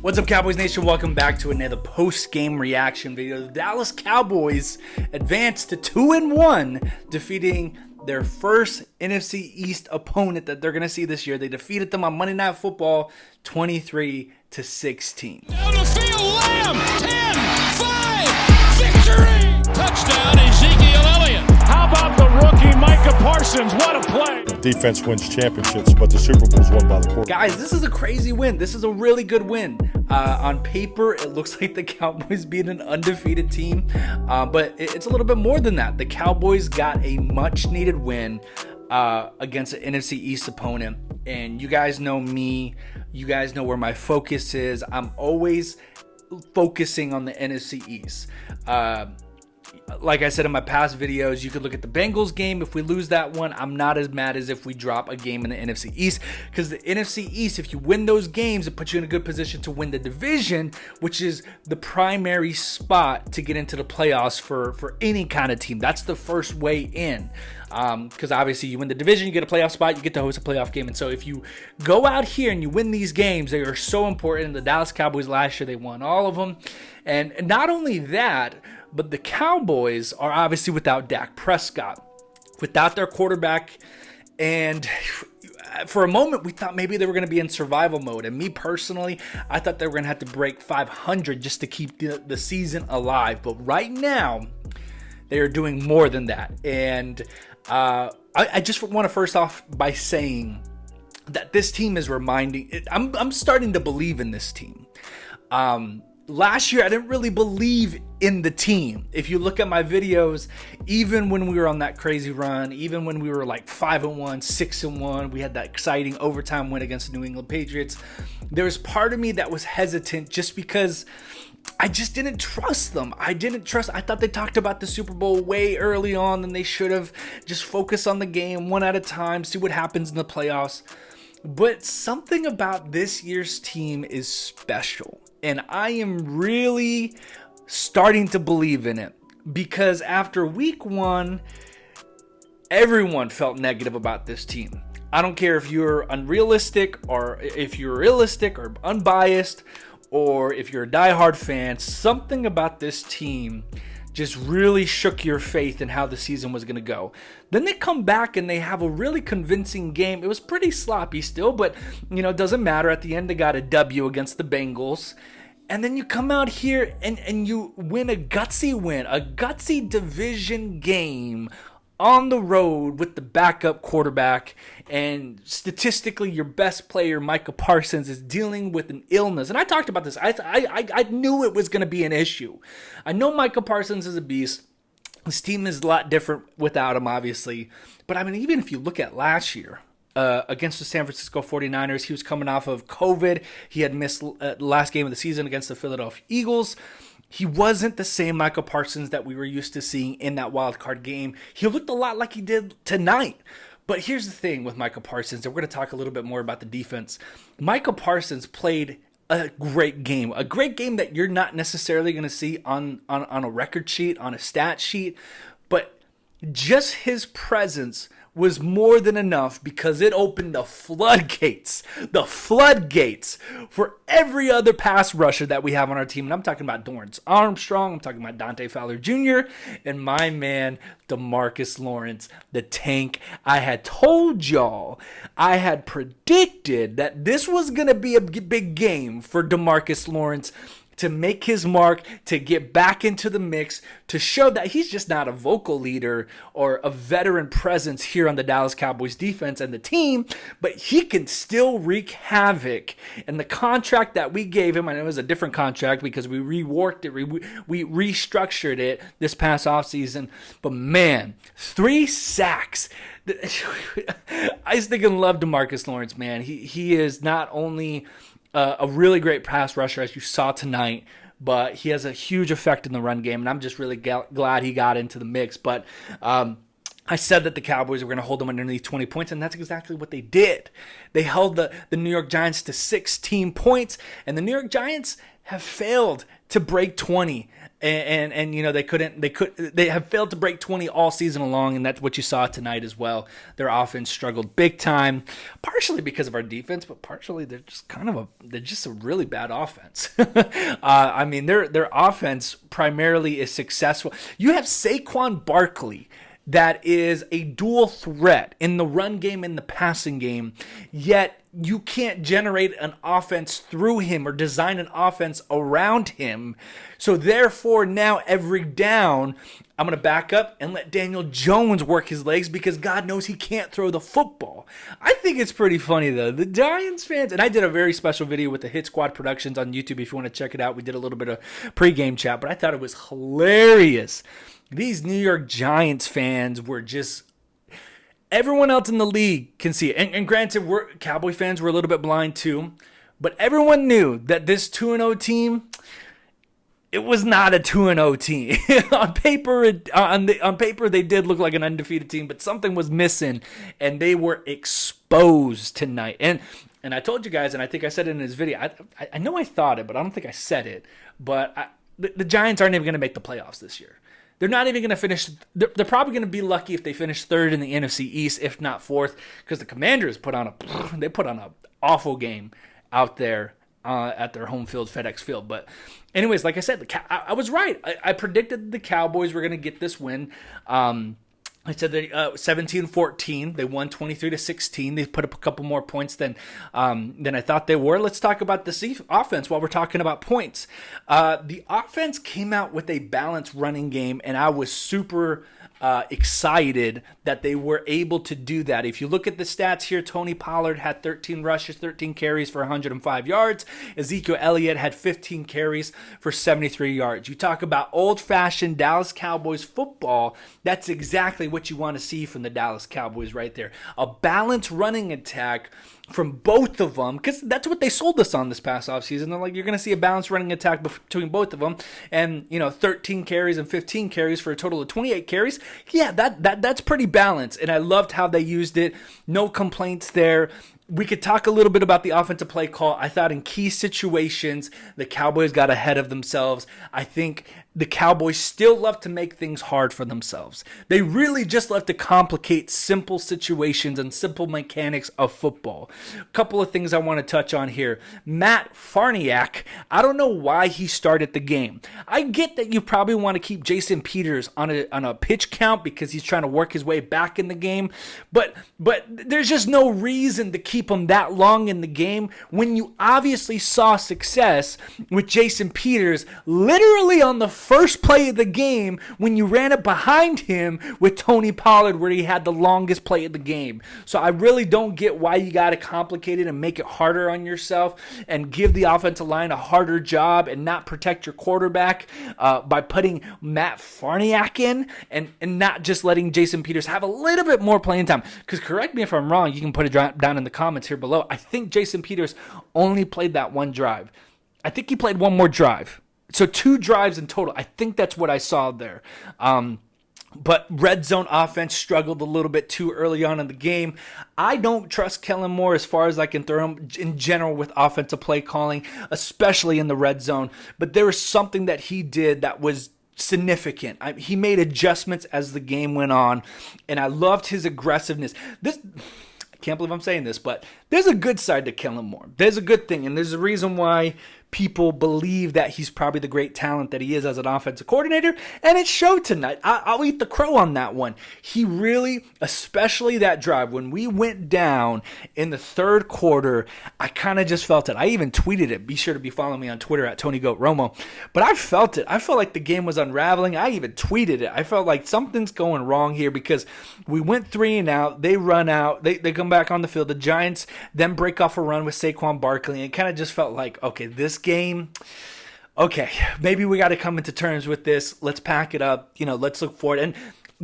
What's up, Cowboys Nation? Welcome back to another post-game reaction video. The Dallas Cowboys advanced to 2-1, defeating their first NFC East opponent that they're going to see this year. They defeated them on Monday Night Football 23-16. Down the field, Lamb, 10-5, victory! Touchdown, Ezekiel Elliott. How about the rookie Micah Parsons? What a play! Defense wins championships, but the Super Bowl is won by the quarterback. Guys, this is a crazy win. This is a really good win. On paper, it looks like the Cowboys beat an undefeated team, but it's a little bit more than that. The Cowboys got a much-needed win against an NFC East opponent, and you guys know me. You guys know where my focus is. I'm always focusing on the NFC East. Like I said in my past videos, you could look at the Bengals game. If we lose that one, I'm not as mad as if we drop a game in the NFC East, because the NFC East, if you win those games, it puts you in a good position to win the division, which is the primary spot to get into the playoffs for any kind of team. That's the first way in, because obviously you win the division, you get a playoff spot, you get to host a playoff game. And so if you go out here and you win these games, they are so important. The Dallas Cowboys last year, they won all of them. And not only that, but the Cowboys are obviously without Dak Prescott, without their quarterback. And for a moment, we thought maybe they were going to be in survival mode. And me personally, I thought they were going to have to break 500 just to keep the season alive. But right now, they are doing more than that. And I just want to first off by saying that this team is reminding, I'm starting to believe in this team. Last year, I didn't really believe in the team. If you look at my videos, even when we were on that crazy run, even when we were like 5-1, 6-1, we had that exciting overtime win against the New England Patriots, there was part of me that was hesitant just because I just didn't trust them. I thought they talked about the Super Bowl way early on than they should have. Just focus on the game one at a time, see what happens in the playoffs. But something about this year's team is special. And I am really starting to believe in it, because after week one, everyone felt negative about this team. I don't care if you're unrealistic or if you're realistic or unbiased or if you're a diehard fan. Something about this team just really shook your faith in how the season was going to go. Then they come back and they have a really convincing game. It was pretty sloppy still, but it doesn't matter. At the end, they got a W against the Bengals. And then you come out here and you win a gutsy division game on the road with the backup quarterback. And statistically, your best player, Micah Parsons, is dealing with an illness. And I talked about this. I knew it was going to be an issue. I know Micah Parsons is a beast. This team is a lot different without him, obviously. But I mean, even if you look at last year, against the San Francisco 49ers, he was coming off of COVID. He had missed the last game of the season against the Philadelphia Eagles. He wasn't the same Micah Parsons that we were used to seeing in that wild card game. He looked a lot like he did tonight. But here's the thing with Micah Parsons, and we're going to talk a little bit more about the defense. Micah Parsons played a great game that you're not necessarily going to see on a record sheet, on a stat sheet, but just his presence was more than enough, because it opened the floodgates for every other pass rusher that we have on our team. And I'm talking about Dorrance Armstrong, I'm talking about Dante Fowler Jr., and my man, DeMarcus Lawrence, the tank. I had told y'all, I had predicted that this was going to be a big game for DeMarcus Lawrence to make his mark, to get back into the mix, to show that he's just not a vocal leader or a veteran presence here on the Dallas Cowboys defense and the team, but he can still wreak havoc. And the contract that we gave him, I know it was a different contract because we reworked it, we restructured it this past offseason, but man, 3 sacks. I just think and love DeMarcus Lawrence, man. He is not only a really great pass rusher, as you saw tonight, but he has a huge effect in the run game, and I'm just really glad he got into the mix. But I said that the Cowboys were going to hold them underneath 20 points, and that's exactly what they did. They held the New York Giants to 16 points, and the New York Giants have failed to break 20. And you know, they have failed to break 20 all season long, and that's what you saw tonight as well. Their offense struggled big time, partially because of our defense, but partially they're just a really bad offense. I mean, their offense primarily is successful. You have Saquon Barkley, that is a dual threat in the run game and the passing game, yet you can't generate an offense through him or design an offense around him. So therefore, now every down, I'm going to back up and let Daniel Jones work his legs because God knows he can't throw the football. I think it's pretty funny, though. The Giants fans, and I did a very special video with the Hit Squad Productions on YouTube if you want to check it out. We did a little bit of pregame chat, but I thought it was hilarious. These New York Giants fans were just, everyone else in the league can see it. And granted, Cowboy fans were a little bit blind too, but everyone knew that this 2-0 team, it was not a 2-0 team. On paper, they did look like an undefeated team, but something was missing, and they were exposed tonight. And I told you guys, and I think I said it in this video, I know I thought it, but I don't think I said it, but the Giants aren't even going to make the playoffs this year. They're not even going to finish. They're probably going to be lucky if they finish third in the NFC East, if not fourth, because the Commanders put on an awful game out there at their home field, FedEx Field. But anyways, like I said, I was right. I predicted the Cowboys were going to get this win. I said they 17-14. They won 23-16. They put up a couple more points than I thought they were. Let's talk about the offense while we're talking about points. The offense came out with a balanced running game, and I was super excited that they were able to do that. If you look at the stats here, Tony Pollard had 13 rushes, 13 carries for 105 yards. Ezekiel Elliott had 15 carries for 73 yards. You talk about old-fashioned Dallas Cowboys football, that's exactly what you want to see from the Dallas Cowboys right there. A balanced running attack from both of them, because that's what they sold us on this past offseason. They're like, you're going to see a balanced running attack between both of them, and 13 carries and 15 carries for a total of 28 carries. Yeah, that's pretty balanced, and I loved how they used it. No complaints there. We could talk a little bit about the offensive play call. I thought in key situations, the Cowboys got ahead of themselves. I think the Cowboys still love to make things hard for themselves. They really just love to complicate simple situations and simple mechanics of football. A couple of things I want to touch on here. Matt Farniak, I don't know why he started the game. I get that you probably want to keep Jason Peters on a pitch count because he's trying to work his way back in the game, but there's just no reason to keep him that long in the game when you obviously saw success with Jason Peters literally on the first play of the game when you ran it behind him with Tony Pollard where he had the longest play of the game. So I really don't get why you got to complicate it and make it harder on yourself and give the offensive line a harder job and not protect your quarterback by putting Matt Farniak in and not just letting Jason Peters have a little bit more playing time. Because correct me if I'm wrong, you can put it down in the comments here below. I think Jason Peters only played that one drive. I think he played one more drive. So 2 drives in total. I think that's what I saw there. But red zone offense struggled a little bit too early on in the game. I don't trust Kellen Moore as far as I can throw him in general with offensive play calling, especially in the red zone. But there was something that he did that was significant. He made adjustments as the game went on, and I loved his aggressiveness. I can't believe I'm saying this, but there's a good side to Kellen Moore. There's a good thing, and there's a reason why people believe that he's probably the great talent that he is as an offensive coordinator, and it showed tonight. I'll eat the crow on that one. He really, especially that drive, when we went down in the third quarter, I kind of just felt it. I even tweeted it. Be sure to be following me on Twitter at TonyGoatRomo. But I felt it. I felt like the game was unraveling. I even tweeted it. I felt like something's going wrong here because we went 3 and out. They run out. They come back on the field. The Giants then break off a run with Saquon Barkley. And it kind of just felt like, okay, this game, okay, maybe we got to come into terms with this. Let's pack it up. Let's look forward. And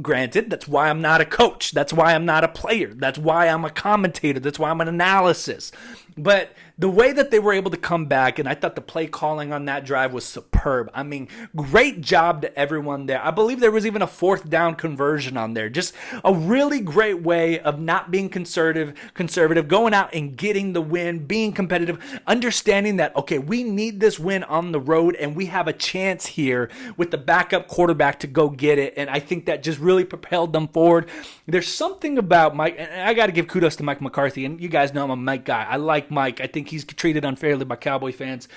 granted, that's why I'm not a coach. That's why I'm not a player. That's why I'm a commentator. That's why I'm an analysis. But the way that they were able to come back, and I thought the play calling on that drive was superb. I mean, great job to everyone there. I believe there was even a 4th down conversion on there. Just a really great way of not being conservative, going out and getting the win, being competitive, understanding that, okay, we need this win on the road, and we have a chance here with the backup quarterback to go get it. And I think that just really propelled them forward. There's something about Mike, and I got to give kudos to Mike McCarthy, and you guys know I'm a Mike guy. I like Mike. I think he's treated unfairly by Cowboy fans.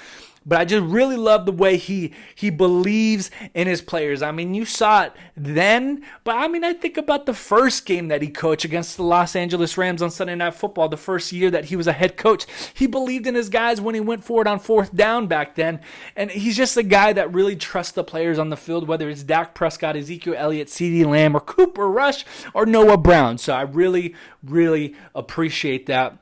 But I just really love the way he believes in his players. I mean, you saw it then, but I mean, I think about the first game that he coached against the Los Angeles Rams on Sunday Night Football, the first year that he was a head coach. He believed in his guys when he went forward on 4th down back then. And he's just a guy that really trusts the players on the field, whether it's Dak Prescott, Ezekiel Elliott, CeeDee Lamb, or Cooper Rush, or Noah Brown. So I really, really appreciate that.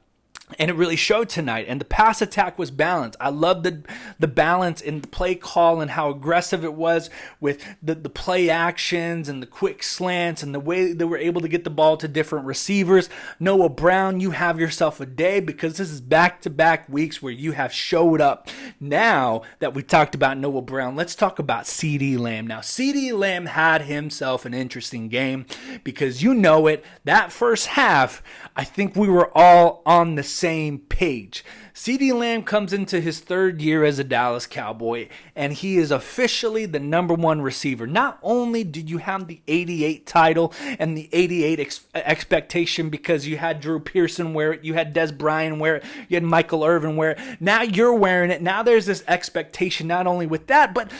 And it really showed tonight. And the pass attack was balanced. I love the balance in the play call and how aggressive it was with the play actions and the quick slants and the way they were able to get the ball to different receivers. Noah Brown, you have yourself a day, because this is back-to-back weeks where you have showed up. Now that we talked about Noah Brown, let's talk about CeeDee Lamb. Now, CeeDee Lamb had himself an interesting game, because you know it, that first half, I think we were all on the same page. CeeDee Lamb comes into his 3rd year as a Dallas Cowboy, and he is officially the number 1 receiver. Not only did you have the 88 title and the 88 expectation, because you had Drew Pearson wear it, you had Des Bryant wear it, you had Michael Irvin wear it. Now you're wearing it. Now there's this expectation not only with that, but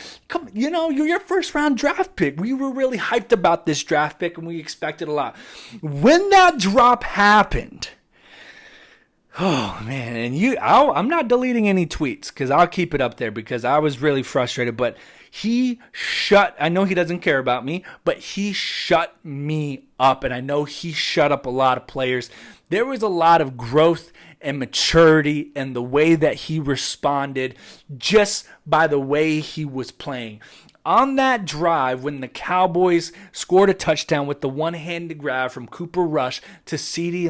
you're your 1st round draft pick. We were really hyped about this draft pick, and we expected a lot. When that drop happened, oh, man, and I'm not deleting any tweets, because I'll keep it up there, because I was really frustrated, but I know he doesn't care about me, but he shut me up, and I know he shut up a lot of players. There was a lot of growth and maturity in the way that he responded just by the way he was playing. On that drive, when the Cowboys scored a touchdown with the one-handed grab from Cooper Rush to CeeDee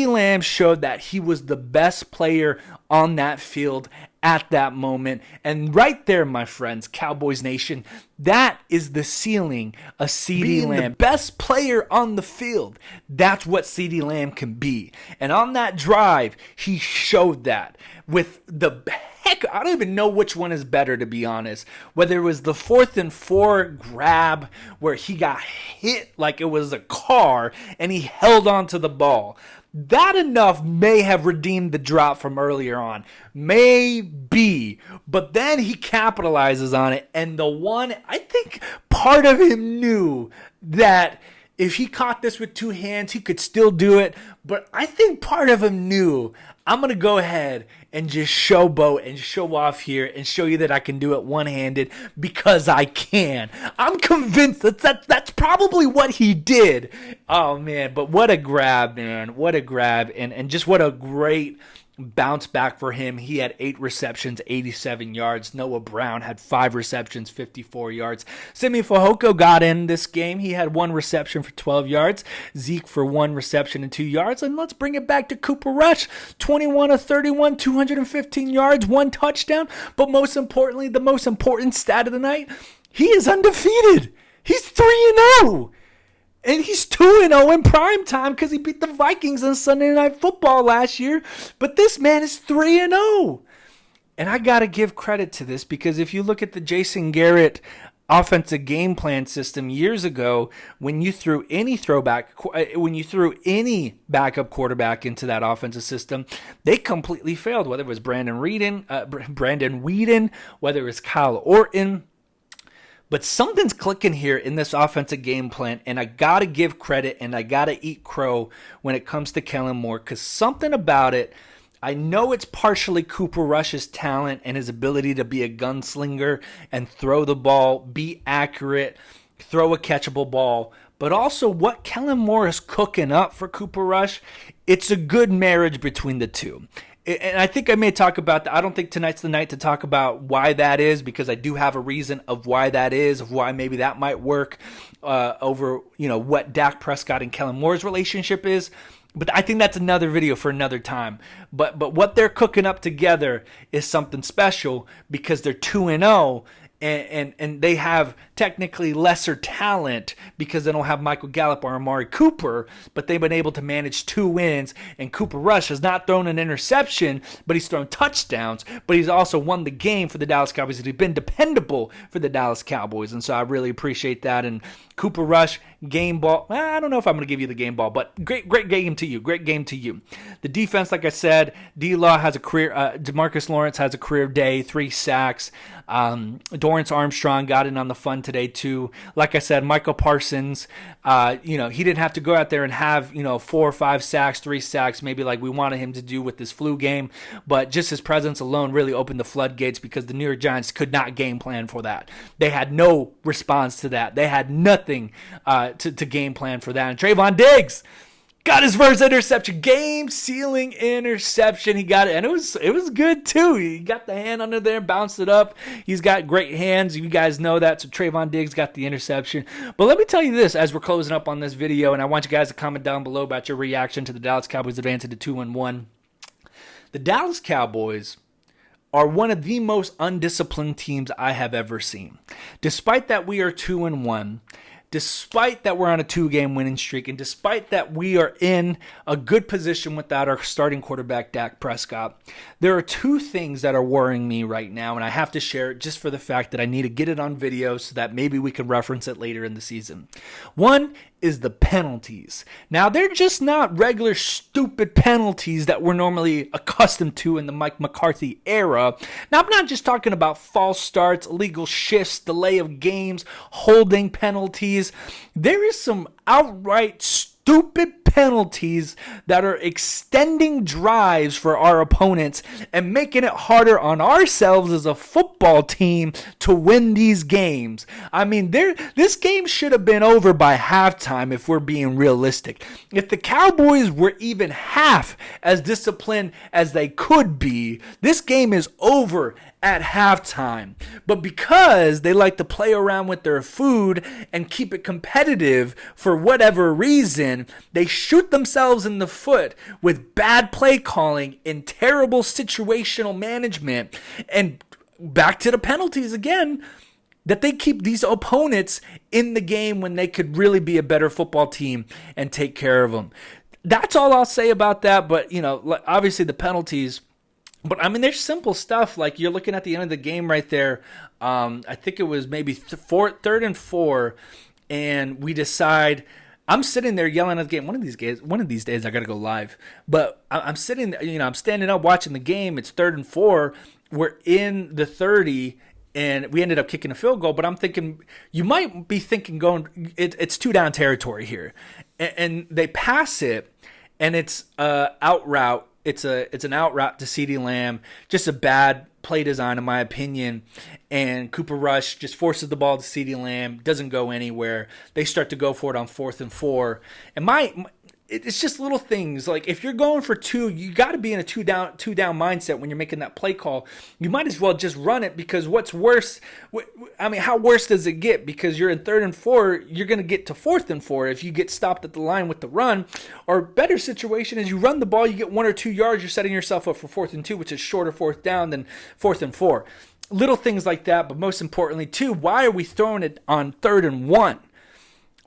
Lamb showed that he was the best player on that field at that moment. And right there, my friends, Cowboys Nation, that is the ceiling of CeeDee Lamb. The best player on the field. That's what CeeDee Lamb can be. And on that drive, he showed that with the I don't even know which one is better, to be honest. Whether it was the 4th and 4 grab where he got hit like it was a car and he held on to the ball. That enough may have redeemed the drop from earlier on. Maybe. But then he capitalizes on it. And the one, I think part of him knew that if he caught this with 2 hands, he could still do it. But I think part of him knew, I'm going to go ahead and just showboat and show off here and show you that I can do it one-handed, because I can. I'm convinced that's probably what he did. Oh, man, but what a grab, man. What a grab. And just what a great bounce back for him. He had 8 receptions, 87 yards. Noah Brown had 5 receptions, 54 yards. Simi Fehoko got in this game. He had 1 reception for 12 yards. Zeke for 1 reception and 2 yards. And let's bring it back to Cooper Rush. 21 of 31, 215 yards, 1 touchdown. But most importantly, the most important stat of the night, he is undefeated. He's 3-0. And he's 2-0 in prime time because he beat the Vikings on Sunday Night Football last year. But this man is 3-0. And I got to give credit to this, because if you look at the Jason Garrett offensive game plan system years ago, when you threw any backup quarterback into that offensive system, they completely failed. Whether it was Brandon Weeden, whether it was Kyle Orton. But something's clicking here in this offensive game plan, and I got to give credit and I got to eat crow when it comes to Kellen Moore, because something about it, I know it's partially Cooper Rush's talent and his ability to be a gunslinger and throw the ball, be accurate, throw a catchable ball, but also what Kellen Moore is cooking up for Cooper Rush. It's a good marriage between the two. And I think I may talk about that. I don't think tonight's the night to talk about why that is, because I do have a reason of why that is, of why maybe that might work over, what Dak Prescott and Kellen Moore's relationship is. But I think that's another video for another time. But what they're cooking up together is something special because they're 2-0. And they have technically lesser talent because they don't have Michael Gallup or Amari Cooper, but they've been able to manage 2 wins. And Cooper Rush has not thrown an interception, but he's thrown touchdowns. But he's also won the game for the Dallas Cowboys. He's been dependable for the Dallas Cowboys, and so I really appreciate that. And Cooper Rush, game ball. I don't know if I'm going to give you the game ball, but great game to you. Great game to you. The defense, like I said, D-Law has a career. DeMarcus Lawrence has a career day, 3 sacks. Dorrance Armstrong got in on the fun today too. Like I said, Michael Parsons, he didn't have to go out there and have 4 or 5 sacks, 3 sacks, maybe like we wanted him to do with this flu game. But just his presence alone really opened the floodgates because the New York Giants could not game plan for that. They had no response to that. They had nothing to game plan for that. And Trayvon Diggs got his first interception, game-sealing interception. He got it, and it was good too. He got the hand under there, bounced it up. He's got great hands. You guys know that. So Trayvon Diggs got the interception. But let me tell you this as we're closing up on this video, and I want you guys to comment down below about your reaction to the Dallas Cowboys advancing to 2-1. The Dallas Cowboys are one of the most undisciplined teams I have ever seen. Despite that we are 2-1, despite that we're on a 2-game winning streak, and despite that we are in a good position without our starting quarterback, Dak Prescott, there are 2 things that are worrying me right now, and I have to share it just for the fact that I need to get it on video so that maybe we can reference it later in the season. One is the penalties. Now, they're just not regular stupid penalties that we're normally accustomed to in the Mike McCarthy era. Now, I'm not just talking about false starts, illegal shifts, delay of games, holding penalties. There is some outright stupid penalties that are extending drives for our opponents and making it harder on ourselves as a football team to win these games. I mean, this game should have been over by halftime if we're being realistic. If the Cowboys were even half as disciplined as they could be, this game is over at halftime. But because they like to play around with their food and keep it competitive for whatever reason, they shoot themselves in the foot with bad play calling and terrible situational management. And back to the penalties again, that they keep these opponents in the game when they could really be a better football team and take care of them. That's all I'll say about that. But, obviously the penalties. But, I mean, there's simple stuff. Like, you're looking at the end of the game right there. I think it was maybe 3rd and 4. And we decide, I'm sitting there yelling at the game. One of these days I got to go live. But I'm sitting there, I'm standing up watching the game. It's 3rd and 4. We're in the 30. And we ended up kicking a field goal. But I'm thinking, you might be thinking it's 2-down territory here. And they pass it. And it's out route. It's an out route to CeeDee Lamb. Just a bad play design, in my opinion. And Cooper Rush just forces the ball to CeeDee Lamb. Doesn't go anywhere. They start to go for it on 4th and 4. And it's just little things. Like, if you're going for 2, you got to be in a two down mindset when you're making that play call. You might as well just run it, because what's worse? I mean, how worse does it get? Because you're in 3rd and 4, you're going to get to 4th and 4 if you get stopped at the line with the run. Or better situation is you run the ball, you get 1 or 2 yards, you're setting yourself up for 4th and 2, which is shorter 4th down than 4th and 4. Little things like that, but most importantly, too, why are we throwing it on 3rd and 1?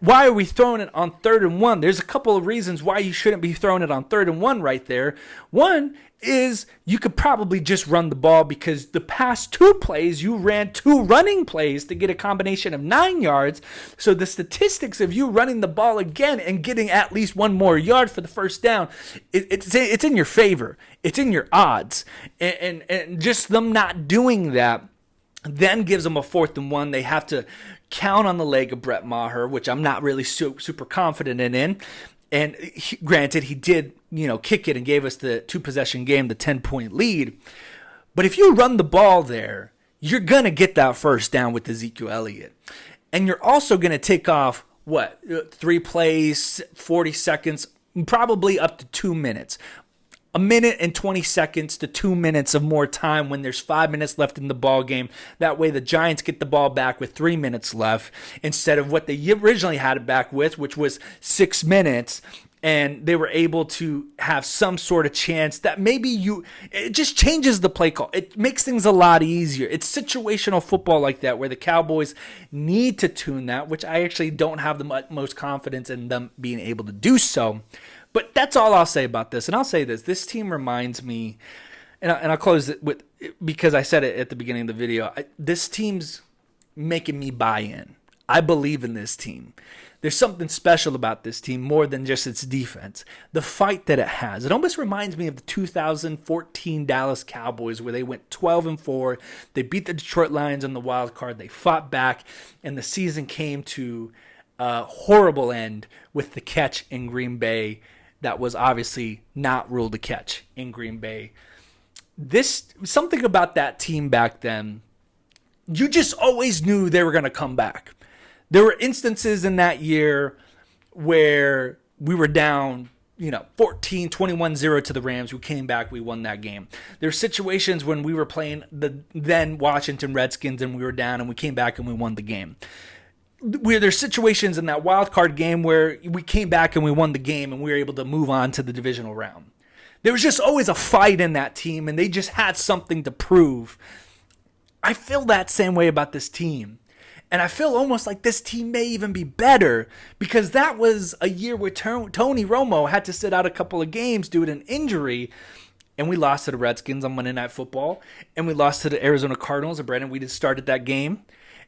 Why are we throwing it on 3rd and 1? There's a couple of reasons why you shouldn't be throwing it on 3rd and 1 right there. One is you could probably just run the ball, because the past 2 plays, you ran 2 running plays to get a combination of 9 yards. So the statistics of you running the ball again and getting at least 1 more yard for the first down, it's in your favor. It's in your odds. And just them not doing that then gives them a 4th and 1. They have to count on the leg of Brett Maher, which I'm not really super confident in. And granted, he did, kick it and gave us the 2-possession game, the 10-point lead. But if you run the ball there, you're going to get that first down with Ezekiel Elliott. And you're also going to take off, 3 plays, 40 seconds, probably up to 2 minutes. 1 minute and 20 seconds to 2 minutes of more time when there's 5 minutes left in the ball game. That way the Giants get the ball back with 3 minutes left instead of what they originally had it back with, which was 6 minutes. and they were able to have some sort of chance that maybe it just changes the play call. It makes things a lot easier. It's situational football like that where the Cowboys need to tune that, which I actually don't have the most confidence in them being able to do so. But that's all I'll say about this. And I'll say this team reminds me, and I'll close it with, because I said it at the beginning of the video, this team's making me buy in. I believe in this team. There's something special about this team more than just its defense. The fight that it has. It almost reminds me of the 2014 Dallas Cowboys where they went 12-4. They beat the Detroit Lions on the wild card. They fought back, and the season came to a horrible end with the catch in Green Bay that was obviously not ruled a catch in Green Bay. Something about that team back then, you just always knew they were going to come back. There were instances in that year where we were down, 21-0 to the Rams. We came back, we won that game. There were situations when we were playing the then Washington Redskins and we were down and we came back and we won the game. There's situations in that wild card game where we came back and we won the game and we were able to move on to the divisional round. There was just always a fight in that team and they just had something to prove. I feel that same way about this team. And I feel almost like this team may even be better because that was a year where Tony Romo had to sit out a couple of games due to an injury. And we lost to the Redskins on Monday Night Football. And we lost to the Arizona Cardinals. And Brandon, we just started that game.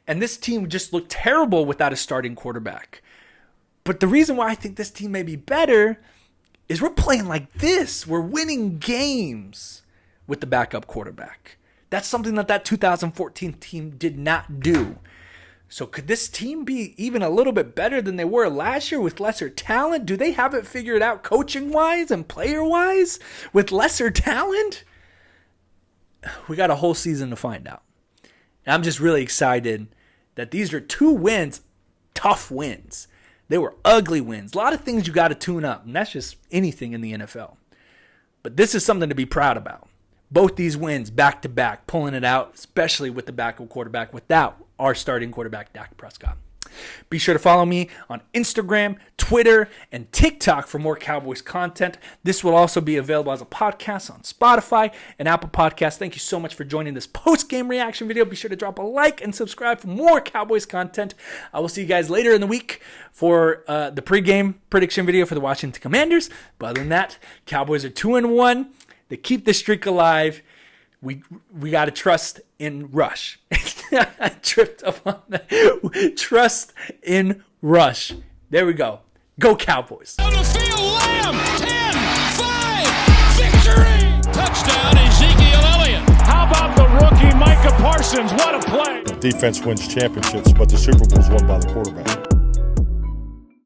And this team just looked terrible without a starting quarterback. But the reason why I think this team may be better is we're playing like this. We're winning games with the backup quarterback. That's something that 2014 team did not do. So could this team be even a little bit better than they were last year with lesser talent? Do they have it figured out coaching-wise and player-wise with lesser talent? We got a whole season to find out. And I'm just really excited that these are 2 wins, tough wins. They were ugly wins. A lot of things you got to tune up, and that's just anything in the NFL. But this is something to be proud about. Both these wins back-to-back, pulling it out, especially with the backup quarterback without our starting quarterback, Dak Prescott. Be sure to follow me on Instagram, Twitter, and TikTok for more Cowboys content. This will also be available as a podcast on Spotify and Apple Podcasts. Thank you so much for joining this post-game reaction video. Be sure to drop a like and subscribe for more Cowboys content. I will see you guys later in the week for the pregame prediction video for the Washington Commanders. But other than that, Cowboys are 2-1. They keep the streak alive. We got to trust in Rush. I tripped up on that. Trust in Rush. There we go. Go Cowboys. On the field, Lamb, 10-5, victory! Touchdown, Ezekiel Elliott. How about the rookie Micah Parsons? What a play! Defense wins championships, but the Super Bowl is won by the quarterback.